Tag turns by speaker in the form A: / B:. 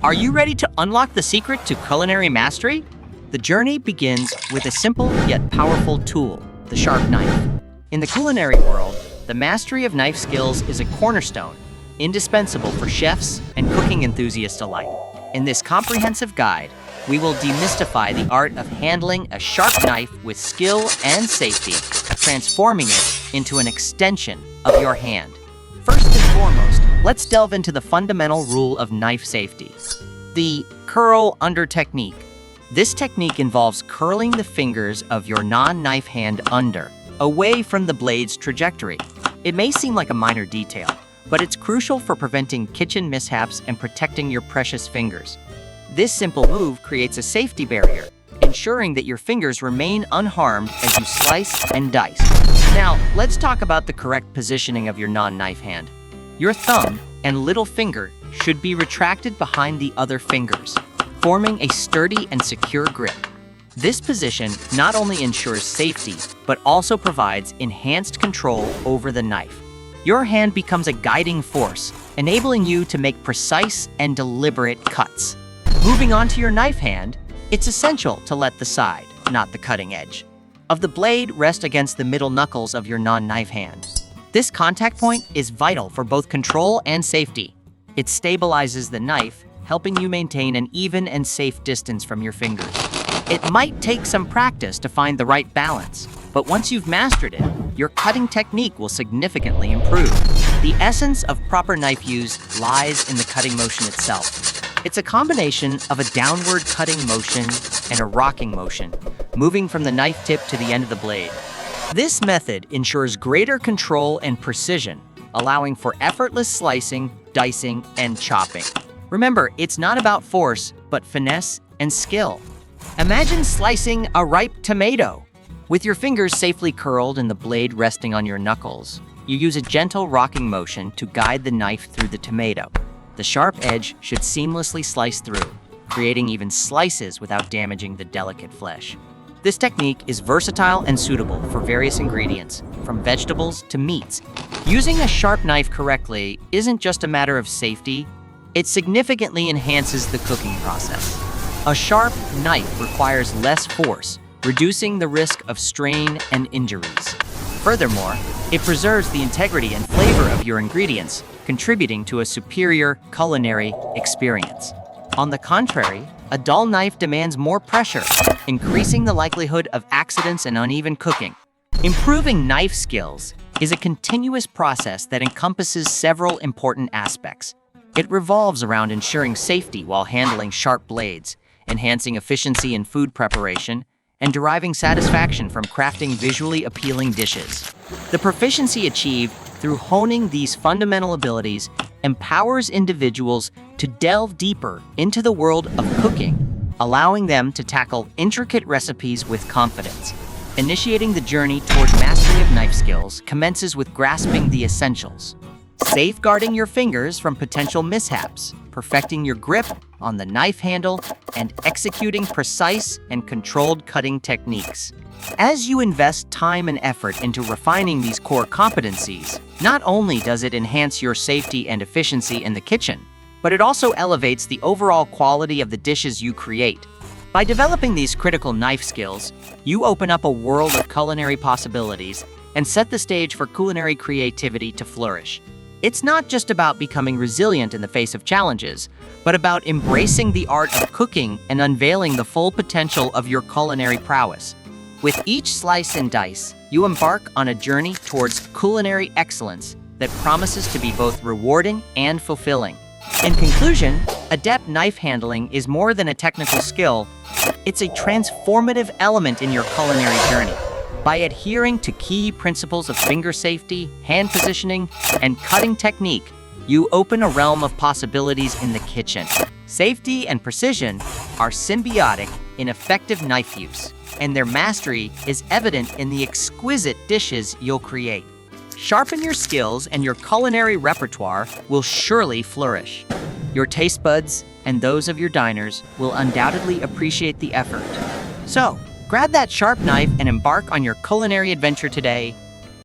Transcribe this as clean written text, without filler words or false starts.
A: Are you ready to unlock the secret to culinary mastery? The journey begins with a simple yet powerful tool, the sharp knife. In the culinary world, the mastery of knife skills is a cornerstone, indispensable for chefs and cooking enthusiasts alike. In this comprehensive guide, we will demystify the art of handling a sharp knife with skill and safety, transforming it into an extension of your hand. First and foremost, let's delve into the fundamental rule of knife safety, the curl under technique. This technique involves curling the fingers of your non-knife hand under, away from the blade's trajectory. It may seem like a minor detail, but it's crucial for preventing kitchen mishaps and protecting your precious fingers. This simple move creates a safety barrier, ensuring that your fingers remain unharmed as you slice and dice. Now, let's talk about the correct positioning of your non-knife hand. Your thumb and little finger should be retracted behind the other fingers, forming a sturdy and secure grip. This position not only ensures safety, but also provides enhanced control over the knife. Your hand becomes a guiding force, enabling you to make precise and deliberate cuts. Moving on to your knife hand, it's essential to let the side, not the cutting edge, of the blade rest against the middle knuckles of your non-knife hand. This contact point is vital for both control and safety. It stabilizes the knife, helping you maintain an even and safe distance from your fingers. It might take some practice to find the right balance, but once you've mastered it, your cutting technique will significantly improve. The essence of proper knife use lies in the cutting motion itself. It's a combination of a downward cutting motion and a rocking motion, moving from the knife tip to the end of the blade. This method ensures greater control and precision, allowing for effortless slicing, dicing, and chopping. Remember, it's not about force, but finesse and skill. Imagine slicing a ripe tomato. With your fingers safely curled and the blade resting on your knuckles, you use a gentle rocking motion to guide the knife through the tomato. The sharp edge should seamlessly slice through, creating even slices without damaging the delicate flesh. This technique is versatile and suitable for various ingredients, from vegetables to meats. Using a sharp knife correctly isn't just a matter of safety, it significantly enhances the cooking process. A sharp knife requires less force, reducing the risk of strain and injuries. Furthermore, it preserves the integrity and flavor of your ingredients, contributing to a superior culinary experience. On the contrary, a dull knife demands more pressure, increasing the likelihood of accidents and uneven cooking. Improving knife skills is a continuous process that encompasses several important aspects. It revolves around ensuring safety while handling sharp blades, enhancing efficiency in food preparation, and deriving satisfaction from crafting visually appealing dishes. The proficiency achieved through honing these fundamental abilities empowers individuals to delve deeper into the world of cooking, allowing them to tackle intricate recipes with confidence. Initiating the journey toward mastery of knife skills commences with grasping the essentials, safeguarding your fingers from potential mishaps, perfecting your grip on the knife handle, and executing precise and controlled cutting techniques. As you invest time and effort into refining these core competencies, not only does it enhance your safety and efficiency in the kitchen, but it also elevates the overall quality of the dishes you create. By developing these critical knife skills, you open up a world of culinary possibilities and set the stage for culinary creativity to flourish. It's not just about becoming resilient in the face of challenges, but about embracing the art of cooking and unveiling the full potential of your culinary prowess. With each slice and dice, you embark on a journey towards culinary excellence that promises to be both rewarding and fulfilling. In conclusion, adept knife handling is more than a technical skill, it's a transformative element in your culinary journey. By adhering to key principles of finger safety, hand positioning, and cutting technique, you open a realm of possibilities in the kitchen. Safety and precision are symbiotic in effective knife use, and their mastery is evident in the exquisite dishes you'll create. Sharpen your skills and your culinary repertoire will surely flourish. Your taste buds and those of your diners will undoubtedly appreciate the effort. So, grab that sharp knife and embark on your culinary adventure today.